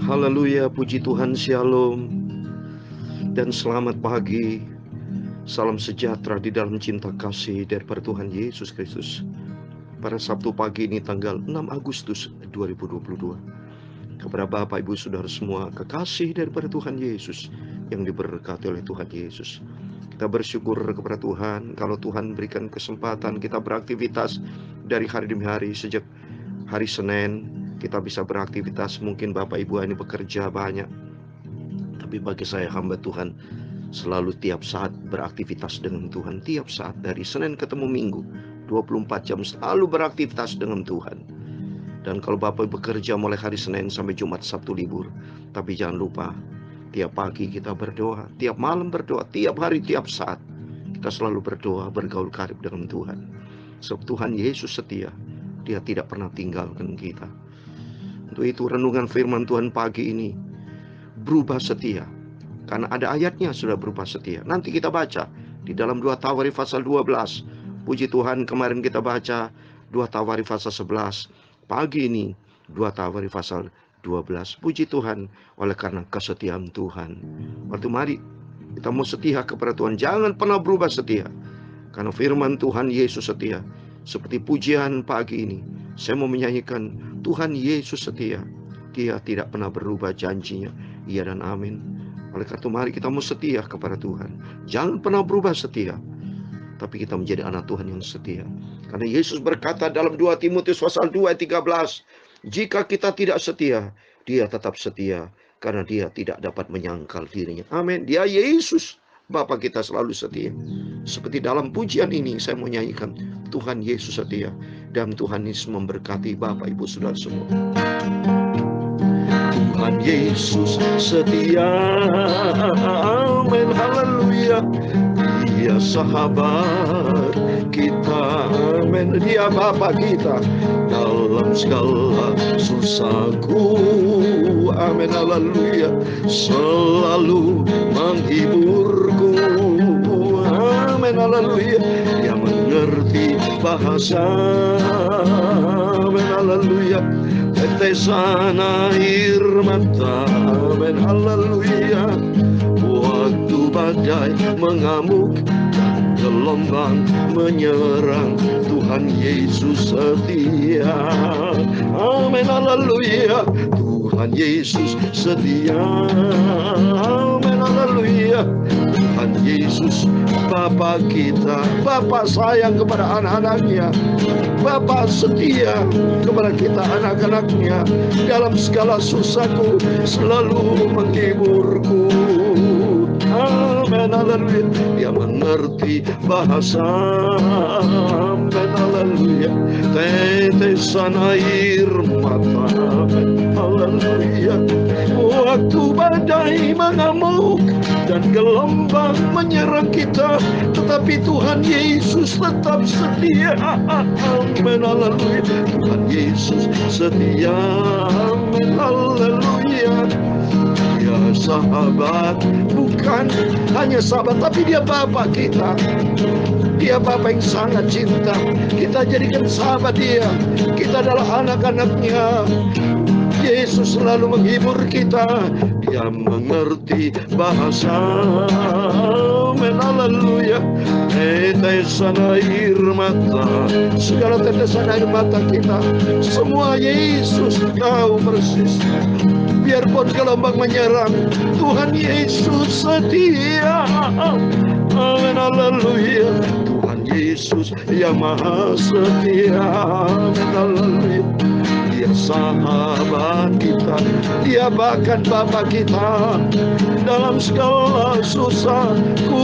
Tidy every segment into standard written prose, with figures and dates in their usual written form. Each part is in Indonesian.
Haleluya, puji Tuhan, shalom, dan selamat pagi. Salam sejahtera di dalam cinta kasih daripada Tuhan Yesus Kristus. Pada Sabtu pagi ini tanggal 6 Agustus 2022. Kepada Bapak, Ibu, Saudara semua, kekasih daripada Tuhan Yesus yang diberkati oleh Tuhan Yesus. Kita bersyukur kepada Tuhan kalau Tuhan berikan kesempatan kita beraktivitas dari hari demi hari. Sejak hari Senin kita bisa beraktivitas. Mungkin Bapak Ibu ini bekerja banyak, tapi bagi saya hamba Tuhan selalu tiap saat beraktivitas dengan Tuhan. Tiap saat dari Senin ketemu Minggu 24 jam selalu beraktivitas dengan Tuhan. Dan kalau Bapak bekerja mulai hari Senin sampai Jumat, Sabtu libur, tapi jangan lupa tiap pagi kita berdoa, tiap malam berdoa, tiap hari, tiap saat kita selalu berdoa, bergaul karib dengan Tuhan. Sebab Tuhan Yesus setia, Dia tidak pernah tinggalkan kita. Untuk itu renungan firman Tuhan pagi ini, berubah setia. Karena ada ayatnya sudah berubah setia. Nanti kita baca di dalam 2 Tawarikh pasal 12. Puji Tuhan, kemarin kita baca 2 Tawarikh pasal 11. Pagi ini 2 Tawarikh pasal 12. Puji Tuhan, oleh karena kesetiaan Tuhan. Waktu mari kita mau setia kepada Tuhan. Jangan pernah berubah setia. Karena firman Tuhan Yesus setia. Seperti pujian pagi ini, saya mau menyanyikan Tuhan Yesus setia. Dia tidak pernah berubah janjinya. Iya dan amin. Oleh karena itu mari kita mau setia kepada Tuhan. Jangan pernah berubah setia, tapi kita menjadi anak Tuhan yang setia. Karena Yesus berkata dalam 2 Timotius pasal 2 ayat 13, jika kita tidak setia, Dia tetap setia, karena Dia tidak dapat menyangkal dirinya. Amin. Dia Yesus, Bapa kita selalu setia. Seperti dalam pujian ini saya mau nyanyikan Tuhan Yesus setia. Dan Tuhan Yesus memberkati Bapak, Ibu, Saudara semua. Tuhan Yesus setia, amin, haleluya. Dia sahabat kita, amin. Dia Bapa kita dalam segala susahku, amin, haleluya. Selalu menghiburku, amin, haleluya. Dia mengerti bahasa, amin, haleluya. Tetesan air mata, amin, haleluya. Waktu badai mengamuk dan gelombang menyerang, Tuhan Yesus setia, amin, haleluya. Tuhan Yesus setia, amin, haleluya. Tuhan Yesus Bapa kita, Bapa sayang kepada anak-anaknya, Bapa setia kepada kita anak-anaknya. Dalam segala susahku selalu menghiburku, amin, haleluya. Dia mengerti bahasa, amin, haleluya. Tetesan air mata, amin, haleluya. Waktu badai mengamuk dan gelombang menyerang kita, tetapi Tuhan Yesus tetap setia, amin, haleluya. Tuhan Yesus setia, amin, haleluya. Dia sahabat, bukan hanya sahabat, tapi Dia Bapa kita. Dia Bapa yang sangat cinta. Kita jadikan sahabat Dia. Kita adalah anak-anaknya. Yesus selalu menghibur kita. Dia mengerti bahasa, amin, haleluya. Tetesan air mata, segala tetesan air mata kita, semua Yesus tahu persis. Biarpun gelombang menyerang, Tuhan Yesus setia, amin, haleluya. Tuhan Yesus yang maha setia, amin, haleluya. Dia sahabat kita, Dia bahkan Bapa kita dalam segala susahku,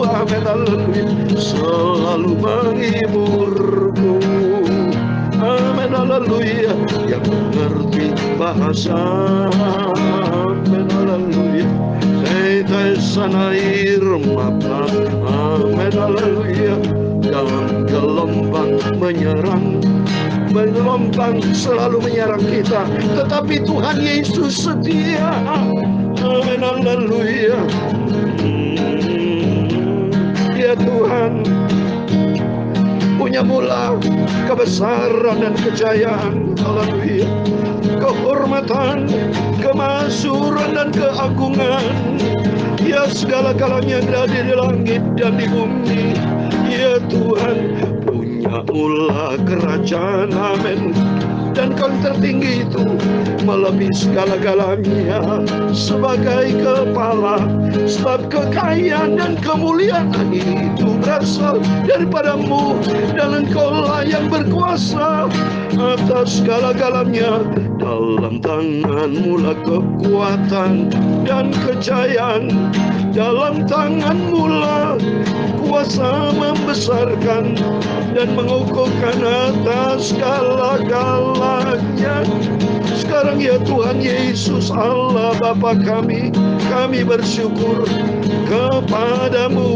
amin, haleluya. Selalu menghiburku, amin, haleluya. Yang mengerti bahasa, amin, haleluya. Tetesan air mata, amin, haleluya. Dalam gelombang menyerang, gelombang selalu menyerang kita, tetapi Tuhan Yesus setia, amin, haleluya. Ya Tuhan, punya mula kebesaran dan kejayaan. Haleluya. Kehormatan, kemasyhuran dan keagungan, ya segala-galanya yang ada di langit dan di bumi, ya Tuhan punya mula kerajaan. Amin. Dan Kau tertinggi itu melebihi segala-galanya sebagai kepala, sebab kekayaan dan kemuliaan itu berasal daripada-Mu, dan Engkau-lah yang berkuasa atas segala-galanya. Dalam tangan-Mu lah kekuatan dan kejayaan, dalam tangan-Mu lah kuasa membesarkan dan mengukuhkan atas segala-galanya. Sekarang ya Tuhan Yesus Allah Bapa kami bersyukur kepada-Mu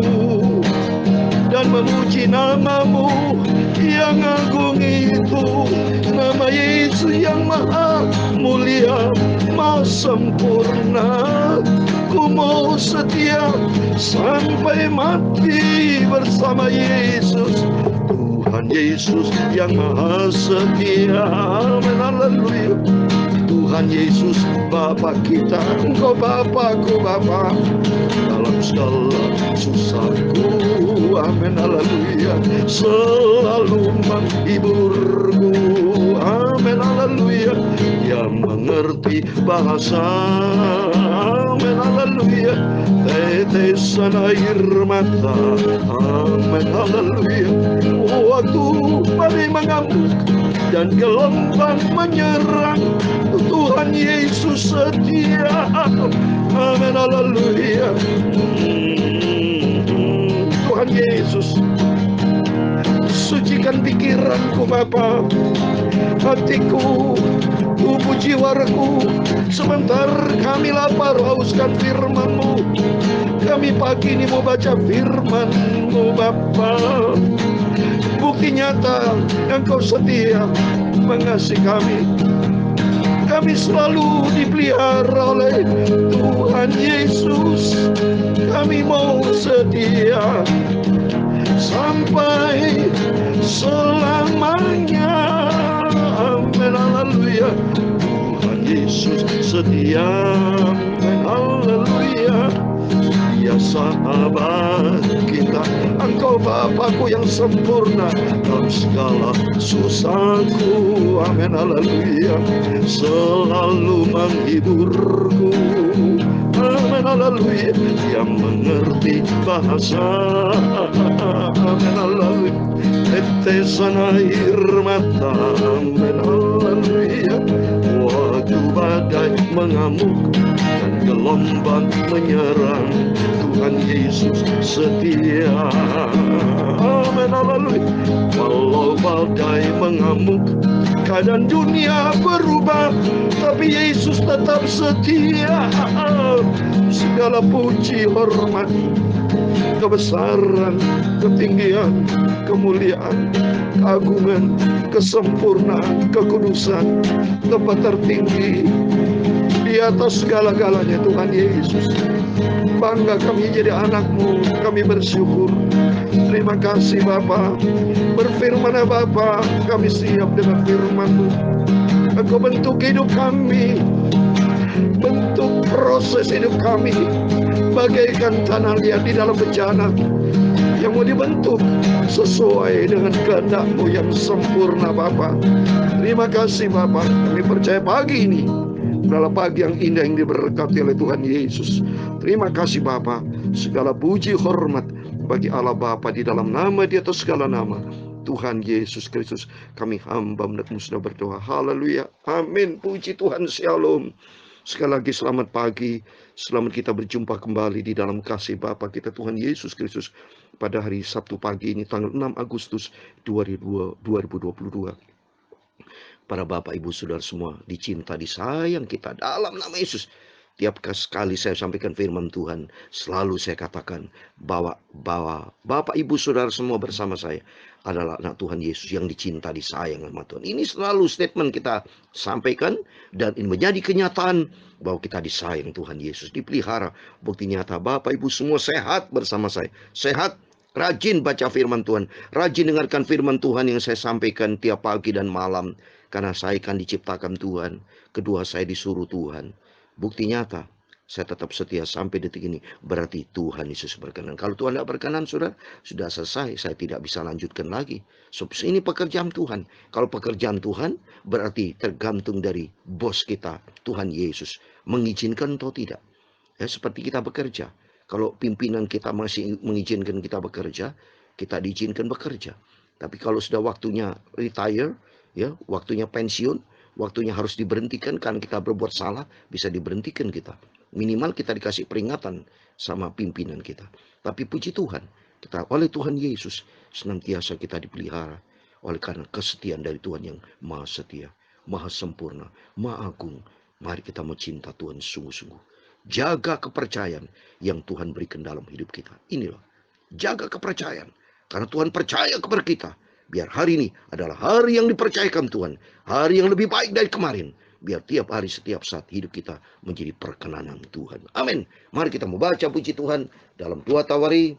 dan memuji nama-Mu yang agung itu, nama Yesus yang maha mulia, maha sempurna. Ku mau setia sampai mati bersama Yesus, Tuhan Yesus yang maha setia. Haleluya. Tuhan Yesus Bapa kita, Engkau Bapakku Bapa dalam segala susahku. Amin. Haleluya. Selalu menghiburku. Amin. Haleluya. Yang mengerti bahasa. Amin. Haleluya. Tetesan air mata. Amin. Haleluya. Waktu badai mengamuk dan gelombang menyerang, Tuhan Yesus setia. Amin. Haleluya. Tuhan Yesus, sucikan pikiranku Bapa, hatiku, tubuh jiwaku. Sebentar kami lapar hauskan firman-Mu. Kami pagi ini mau baca firman-Mu Bapa. Bukti nyata Engkau setia mengasihi kami. Kami selalu dipelihara oleh Tuhan Yesus. Kami mau setia sampai selamanya. Amin. Haleluya. Tuhan Yesus setia. Amin. Haleluya. Ya sahabat kita, Engkau Bapakku yang sempurna dalam segala susahku. Amin. Haleluya. Selalu menghiburku. Amin. Haleluya. Yang mengerti bahasa. Amin. Haleluya. Tetesan air mata. Amin. Haleluya. Waktu badai mengamuk dan gelombang menyerang, Tuhan Yesus setia. Amin. Haleluya. Walau badai mengamuk, keadaan dunia berubah, tapi Yesus tetap setia. Segala puji, hormat, kebesaran, ketinggian, kemuliaan, keagungan, kesempurnaan, kekudusan, tempat tertinggi di atas segala-galanya Tuhan Yesus. Bangga kami jadi anak-Mu, kami bersyukur. Terima kasih Bapa. Berfirman ya Bapa, kami siap dengan firman-Mu. Engkau bentuk hidup kami, bentuk proses hidup kami bagaikan tanah liat di dalam bencana yang mau dibentuk sesuai dengan kehendak-Mu yang sempurna Bapa. Terima kasih Bapa. Kami percaya pagi ini adalah pagi yang indah yang diberkati oleh Tuhan Yesus. Terima kasih Bapa. Segala puji hormat bagi Allah Bapa di dalam nama di atas segala nama, Tuhan Yesus Kristus. Kami hamba menatmu sudah berdoa. Haleluya. Amin. Puji Tuhan. Shalom. Sekali lagi selamat pagi. Selamat kita berjumpa kembali di dalam kasih Bapa kita Tuhan Yesus Kristus pada hari Sabtu pagi ini tanggal 6 Agustus 2022. Para Bapak Ibu Saudara semua dicinta disayang kita dalam nama Yesus. Tiap kali saya sampaikan firman Tuhan, selalu saya katakan bahwa Bapak Ibu Saudara semua bersama saya adalah anak Tuhan Yesus yang dicinta disayang sama Tuhan. Ini selalu statement kita sampaikan, dan ini menjadi kenyataan bahwa kita disayang Tuhan Yesus, dipelihara. Bukti nyata Bapak Ibu semua sehat bersama saya. Sehat Rajin baca firman Tuhan. Rajin dengarkan firman Tuhan yang saya sampaikan tiap pagi dan malam. Karena saya kan diciptakan Tuhan. Kedua, saya disuruh Tuhan. Bukti nyata, saya tetap setia sampai detik ini. Berarti Tuhan Yesus berkenan. Kalau Tuhan tidak berkenan, sudah selesai. Saya tidak bisa lanjutkan lagi. So, ini pekerjaan Tuhan. Kalau pekerjaan Tuhan, berarti tergantung dari bos kita, Tuhan Yesus. Mengizinkan atau tidak. Ya, seperti kita bekerja. Kalau pimpinan kita masih mengizinkan kita bekerja, kita diizinkan bekerja. Tapi kalau sudah waktunya retire, ya, waktunya pensiun, waktunya harus diberhentikan karena kita berbuat salah, bisa diberhentikan kita. Minimal kita dikasih peringatan sama pimpinan kita. Tapi puji Tuhan, kita oleh Tuhan Yesus senantiasa kita dipelihara oleh karena kesetiaan dari Tuhan yang maha setia, maha sempurna, maha agung. Mari kita mencinta Tuhan sungguh-sungguh. Jaga kepercayaan yang Tuhan berikan dalam hidup kita. Inilah, jaga kepercayaan. Karena Tuhan percaya kepada kita. Biar hari ini adalah hari yang dipercayakan Tuhan. Hari yang lebih baik dari kemarin. Biar tiap hari, setiap saat hidup kita menjadi perkenanan Tuhan. Amin. Mari kita membaca puji Tuhan dalam 2 Tawari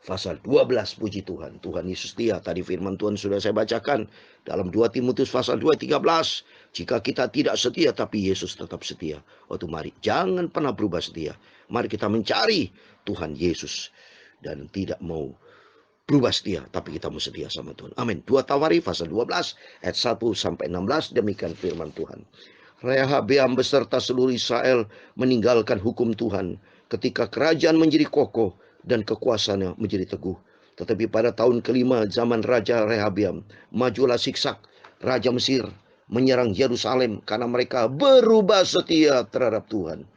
pasal 12. Puji Tuhan. Tuhan Yesus setia. Tadi firman Tuhan sudah saya bacakan dalam 2 Timotius pasal 2:13. Jika kita tidak setia, tapi Yesus tetap setia. Mari jangan pernah berubah setia. Mari kita mencari Tuhan Yesus dan tidak mau berubah setia, tapi kita mau setia sama Tuhan. Amin. 2 Tawari pasal 12 ayat 1-16. Demikian firman Tuhan. Rehabeam beserta seluruh Israel meninggalkan hukum Tuhan ketika kerajaan menjadi kokoh dan kekuasaannya menjadi teguh. Tetapi pada tahun kelima zaman Raja Rehabeam, majulah Siksak, Raja Mesir, menyerang Yerusalem karena mereka berubah setia terhadap Tuhan.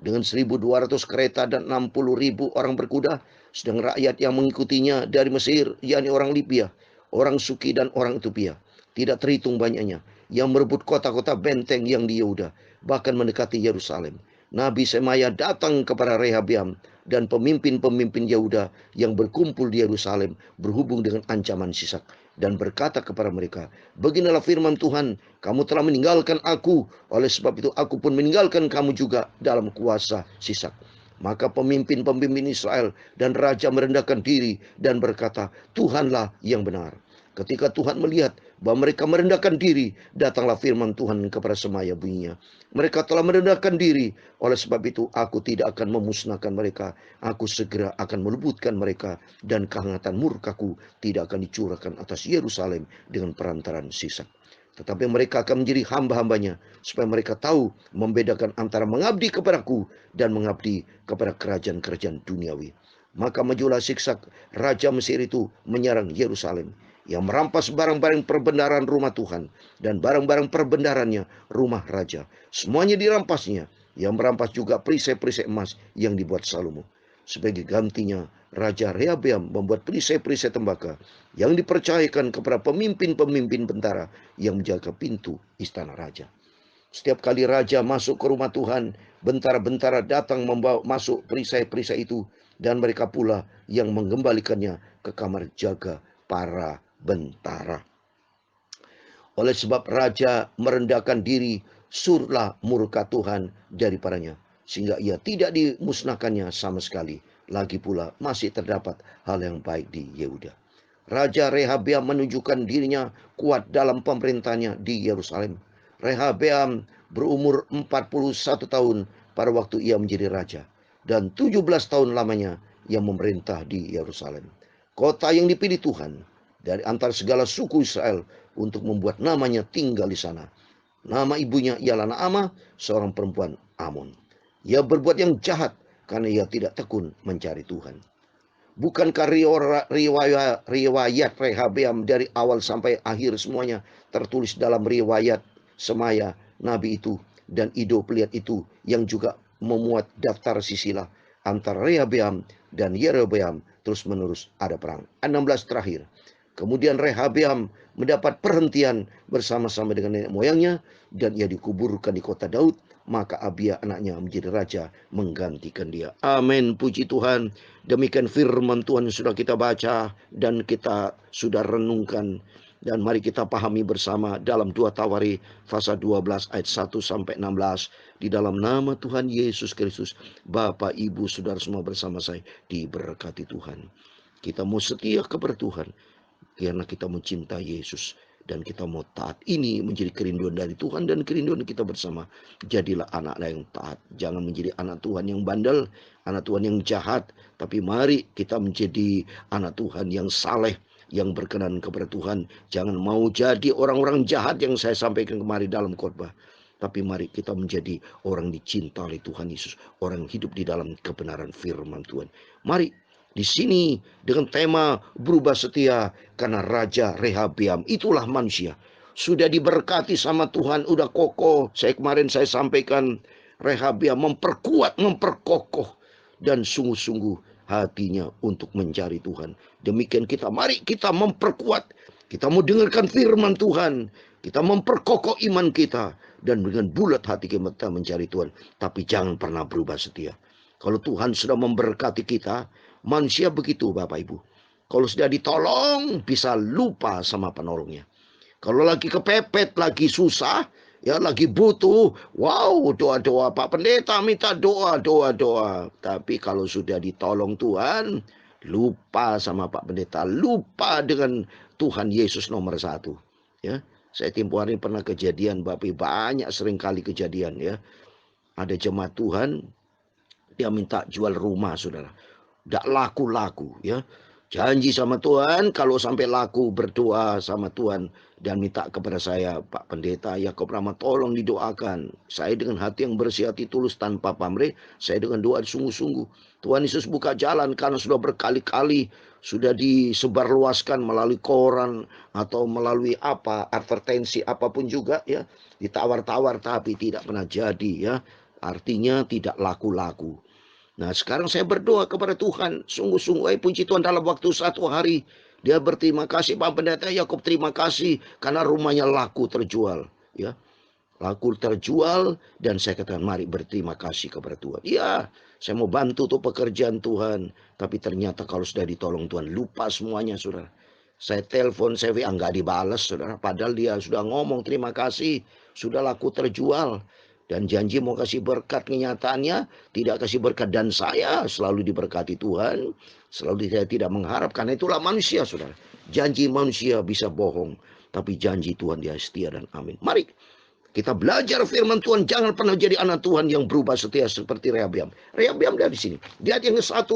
Dengan 1.200 kereta dan 60.000 orang berkuda, sedang rakyat yang mengikutinya dari Mesir, yakni orang Libya, orang Suki dan orang Ethiopia, tidak terhitung banyaknya, yang merebut kota-kota benteng yang di Yehuda, bahkan mendekati Yerusalem. Nabi Semaya datang kepada Rehabeam dan pemimpin-pemimpin Yehuda yang berkumpul di Yerusalem berhubung dengan ancaman Sisak dan berkata kepada mereka, beginilah firman Tuhan, kamu telah meninggalkan aku, oleh sebab itu aku pun meninggalkan kamu juga dalam kuasa Sisak. Maka pemimpin-pemimpin Israel dan raja merendahkan diri dan berkata, Tuhanlah yang benar. Ketika Tuhan melihat bahwa mereka merendahkan diri, datanglah firman Tuhan kepada Semaya bunyinya. Mereka telah merendahkan diri, oleh sebab itu aku tidak akan memusnahkan mereka. Aku segera akan meluputkan mereka, dan kehangatan murkaku tidak akan dicurahkan atas Yerusalem dengan perantaran Sisak. Tetapi mereka akan menjadi hamba-hambanya, supaya mereka tahu membedakan antara mengabdi kepadaku dan mengabdi kepada kerajaan-kerajaan duniawi. Maka majulah Siksak, Raja Mesir itu menyerang Yerusalem, yang merampas barang-barang perbendaharaan rumah Tuhan dan barang-barang perbendaharannya rumah raja. Semuanya dirampasnya. Yang merampas juga perisai-perisai emas yang dibuat Salomo. Sebagai gantinya, Raja Rehabeam membuat perisai-perisai tembakau yang dipercayakan kepada pemimpin-pemimpin bentara yang menjaga pintu istana raja. Setiap kali raja masuk ke rumah Tuhan, bentara-bentara datang membawa masuk perisai-perisai itu, dan mereka pula yang mengembalikannya ke kamar jaga para bentara. Oleh sebab raja merendahkan diri, surlah murka Tuhan daripadanya, sehingga ia tidak dimusnahkannya sama sekali. Lagi pula masih terdapat hal yang baik di Yehuda. Raja Rehabeam menunjukkan dirinya kuat dalam pemerintahnya di Yerusalem. Rehabeam berumur 41 tahun pada waktu ia menjadi raja, dan 17 tahun lamanya ia memerintah di Yerusalem, kota yang dipilih Tuhan dari antara segala suku Israel untuk membuat namanya tinggal di sana. Nama ibunya ialah Naamah, seorang perempuan Amon. Ia berbuat yang jahat karena ia tidak tekun mencari Tuhan. Bukankah riwayat Rehabeam dari awal sampai akhir semuanya tertulis dalam riwayat Semaya Nabi itu dan Ido pelihat itu, yang juga memuat daftar sisilah antara Rehabeam dan Yerobeam terus menerus ada perang. 16 terakhir. Kemudian Rehabeam mendapat perhentian bersama-sama dengan nenek moyangnya, dan ia dikuburkan di kota Daud. Maka Abia anaknya menjadi raja menggantikan dia. Amin, puji Tuhan. Demikian firman Tuhan yang sudah kita baca dan kita sudah renungkan. Dan mari kita pahami bersama dalam 2 Tawari pasal 12 ayat 1-16. Di dalam nama Tuhan Yesus Kristus, Bapak, Ibu, Saudara semua bersama saya diberkati Tuhan. Kita mau setia kepada Tuhan karena kita mencintai Yesus dan kita mau taat. Ini menjadi kerinduan dari Tuhan dan kerinduan kita bersama. Jadilah anak-anak yang taat. Jangan menjadi anak Tuhan yang bandel, anak Tuhan yang jahat. Tapi mari kita menjadi anak Tuhan yang saleh, yang berkenan kepada Tuhan. Jangan mau jadi orang-orang jahat yang saya sampaikan kemarin dalam khotbah. Tapi mari kita menjadi orang dicinta oleh Tuhan Yesus. Orang hidup di dalam kebenaran firman Tuhan. Mari di sini dengan tema berubah setia karena Raja Rehabeam. Itulah manusia. Sudah diberkati sama Tuhan. Udah kokoh. Kemarin saya sampaikan Rehabeam memperkuat, memperkokoh. Dan sungguh-sungguh hatinya untuk mencari Tuhan. Demikian kita. Mari kita memperkuat. Kita mau dengarkan firman Tuhan. Kita memperkokoh iman kita. Dan dengan bulat hati kita mencari Tuhan. Tapi jangan pernah berubah setia. Kalau Tuhan sudah memberkati kita, manusia begitu Bapak Ibu. Kalau sudah ditolong, bisa lupa sama penolongnya. Kalau lagi kepepet, lagi susah, ya lagi butuh, wow, doa-doa Pak Pendeta, minta doa. Tapi kalau sudah ditolong Tuhan, lupa sama Pak Pendeta, lupa dengan Tuhan Yesus nomor 1. Ya, saya tempoh hari pernah kejadian, Bapak Ibu, banyak sering kali kejadian ya. Ada jemaat Tuhan, dia minta jual rumah, saudara. Tidak laku-laku ya. Janji sama Tuhan, kalau sampai laku berdoa sama Tuhan dan minta kepada saya, Pak Pendeta Yakob Rahmat, tolong didoakan. Saya dengan hati yang bersih, hati tulus tanpa pamrih, saya dengan doa sungguh-sungguh. Tuhan Yesus buka jalan karena sudah berkali-kali sudah disebarluaskan melalui koran atau melalui advertensi apapun juga ya, ditawar-tawar tapi tidak pernah jadi ya. Artinya tidak laku-laku. Nah sekarang saya berdoa kepada Tuhan. Sungguh-sungguh puji Tuhan dalam waktu 1 hari. Dia berterima kasih Pak Pendeta Yakob, terima kasih. Karena rumahnya laku terjual. Ya, laku terjual. Dan saya katakan mari berterima kasih kepada Tuhan. Ya, saya mau bantu tuh pekerjaan Tuhan. Tapi ternyata kalau sudah ditolong Tuhan, lupa semuanya saudara. Saya telepon, saya WA nggak dibalas saudara. Padahal dia sudah ngomong terima kasih. Sudah laku terjual. Dan janji mau kasih berkat, kenyataannya tidak kasih berkat. Dan saya selalu diberkati Tuhan. Selalu saya tidak mengharap. Karena itulah manusia saudara. Janji manusia bisa bohong. Tapi janji Tuhan dia setia dan amin. Mari kita belajar firman Tuhan. Jangan pernah jadi anak Tuhan yang berubah setia seperti Rehabeam. Rehabeam dari sini. Dia yang ke-1.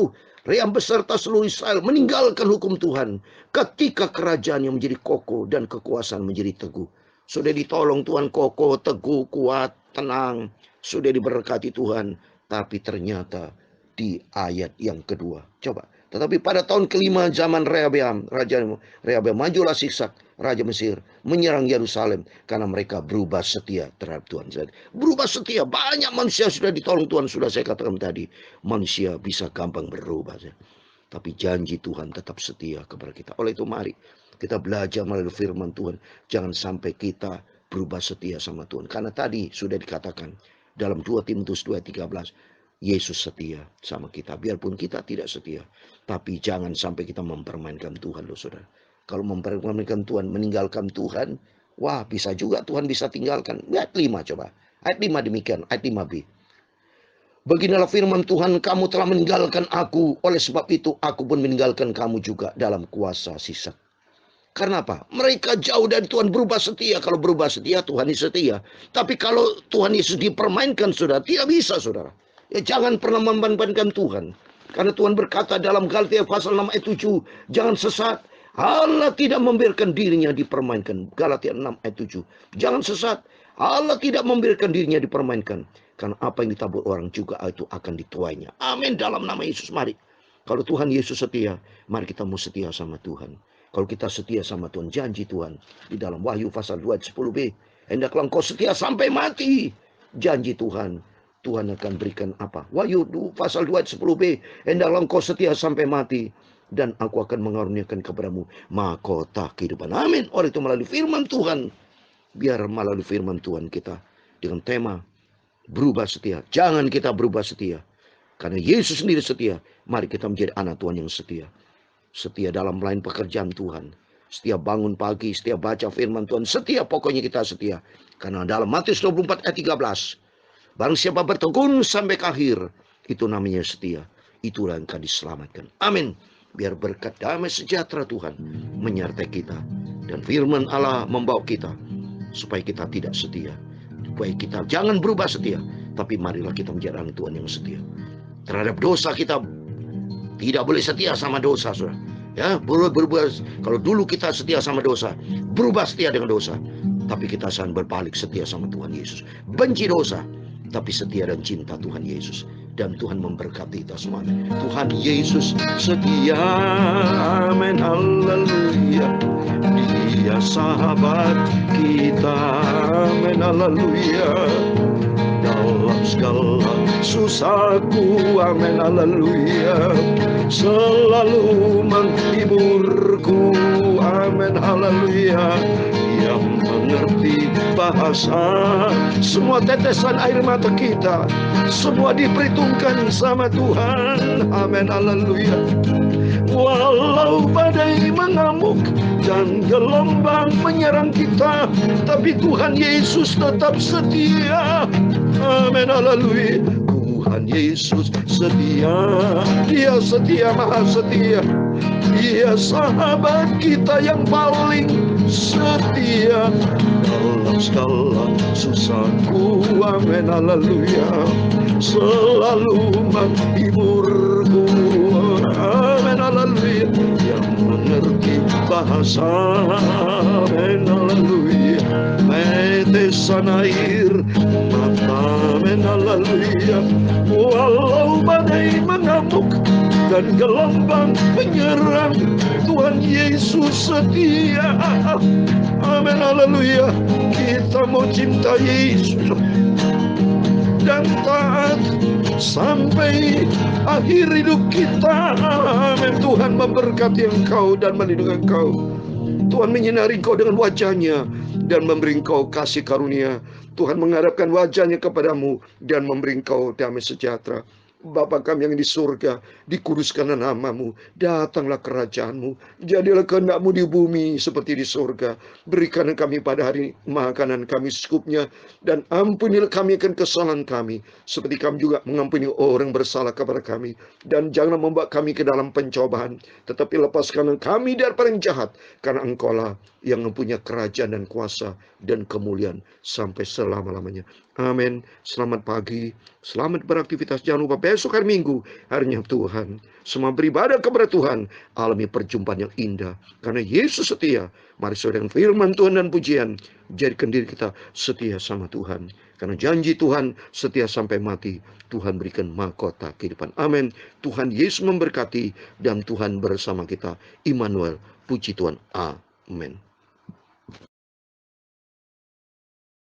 Rehabeam beserta seluruh Israel meninggalkan hukum Tuhan. Ketika kerajaan yang menjadi kokoh dan kekuasaan menjadi teguh. Sudah ditolong Tuhan, kokoh, teguh, kuat, tenang. Sudah diberkati Tuhan. Tapi ternyata di ayat yang kedua. Coba. Tetapi pada tahun kelima zaman Rehabeam, Raja Rehabeam, majulah Siksak, Raja Mesir, menyerang Yerusalem. Karena mereka berubah setia terhadap Tuhan. Berubah setia. Banyak manusia sudah ditolong Tuhan. Sudah saya katakan tadi. Manusia bisa gampang berubah. Tapi janji Tuhan tetap setia kepada kita. Oleh itu mari kita belajar melalui firman Tuhan. Jangan sampai kita berubah setia sama Tuhan. Karena tadi sudah dikatakan dalam 2 Timotius 2:13. Yesus setia sama kita. Biarpun kita tidak setia. Tapi jangan sampai kita mempermainkan Tuhan loh saudara. Kalau mempermainkan Tuhan, meninggalkan Tuhan. Wah bisa juga Tuhan bisa tinggalkan. Ayat 5 coba. Ayat 5 demikian. Ayat 5b. Beginilah firman Tuhan, kamu telah meninggalkan aku. Oleh sebab itu aku pun meninggalkan kamu juga dalam kuasa Siksak. Karena apa? Mereka jauh dari Tuhan, berubah setia. Kalau berubah setia, Tuhan Yesus setia. Tapi kalau Tuhan Yesus dipermainkan, saudara, tidak bisa, saudara. Ya, jangan pernah mempermainkan Tuhan. Karena Tuhan berkata dalam Galatia pasal 6 ayat 7, jangan sesat. Allah tidak membiarkan dirinya dipermainkan. Galatia 6 ayat 7. Jangan sesat. Allah tidak membiarkan dirinya dipermainkan. Karena apa yang ditabur orang juga itu akan dituainya. Amin dalam nama Yesus. Mari. Kalau Tuhan Yesus setia, mari kita mau setia sama Tuhan. Kalau kita setia sama Tuhan, janji Tuhan. Di dalam Wahyu pasal 2 ayat 10b. Hendaklah engkau setia sampai mati. Janji Tuhan. Tuhan akan berikan apa? Wahyu pasal 2 ayat 10b. Hendaklah engkau setia sampai mati. Dan aku akan mengaruniakan kepadamu mahkota kehidupan. Amin. Oleh itu melalui firman Tuhan. Biar melalui firman Tuhan kita. Dengan tema berubah setia. Jangan kita berubah setia. Karena Yesus sendiri setia. Mari kita menjadi anak Tuhan yang setia. Setia dalam melayan pekerjaan Tuhan. Setia bangun pagi, setia baca firman Tuhan. Setia, pokoknya kita setia. Karena dalam Matius 24 ayat 13. Barang siapa bertekun sampai ke akhir. Itu namanya setia. Itulah yang akan diselamatkan. Amin. Biar berkat damai sejahtera Tuhan menyertai kita. Dan firman Allah membawa kita supaya kita tidak setia. Supaya kita jangan berubah setia. Tapi marilah kita menjadi anak Tuhan yang setia. Terhadap dosa kita tidak boleh setia sama dosa, saudara. Ya, berubah. Kalau dulu kita setia sama dosa, berubah setia dengan dosa. Tapi kita akan berbalik setia sama Tuhan Yesus. Benci dosa, tapi setia dan cinta Tuhan Yesus. Dan Tuhan memberkati kita semua. Tuhan Yesus setia. Amin. Haleluya. Dia sahabat kita. Amin. Haleluya. Dalam segala susahku. Amin. Haleluya. Selalu menghiburku. Amin. Haleluya. Yang mengerti bahasa semua tetesan air mata kita, semua diperhitungkan sama Tuhan. Amin. Haleluya. Walau badai mengamuk dan gelombang menyerang kita, tapi Tuhan Yesus tetap setia. Amin. Haleluya. Tuhan Yesus setia. Dia setia, maha setia. Dia sahabat kita yang paling setia dalam segala susahku. Amin. Haleluya. Selalu menghiburku. Amin. Haleluya. Yang mengerti bahasa. Amin. Haleluya. Tetesan air mata. Amin. Haleluya. Walau badai mengamuk dan gelombang menyerang, Tuhan Yesus setia. Amin. Haleluya. Kita mau cinta Yesus dan taat sampai akhir hidup kita. Amin. Tuhan memberkati engkau dan melindungi engkau. Tuhan menyinari engkau dengan wajahnya dan memberi engkau kasih karunia. Tuhan menghadapkan wajahnya kepadamu dan memberi engkau damai sejahtera. Bapa kami yang di surga, dikuduskanlah namamu, datanglah kerajaanmu, jadilah kehendakmu di bumi seperti di surga. Berikan kami pada hari makanan kami secukupnya, dan ampunilah kami akan kesalahan kami, seperti kami juga mengampuni orang bersalah kepada kami. Dan janganlah membawa kami ke dalam pencobaan, tetapi lepaskanlah kami dari yang jahat, karena engkaulah yang mempunyai kerajaan dan kuasa dan kemuliaan sampai selama-lamanya. Amin. Selamat pagi, selamat beraktivitas. Jangan lupa besok hari Minggu, harinya Tuhan. Semua beribadah kepada Tuhan, alami perjumpaan yang indah. Karena Yesus setia. Mari saudara dengan firman Tuhan dan pujian, jadikan diri kita setia sama Tuhan. Karena janji Tuhan setia sampai mati. Tuhan berikan mahkota kehidupan. Amin. Tuhan Yesus memberkati dan Tuhan bersama kita. Immanuel, puji Tuhan. Amin.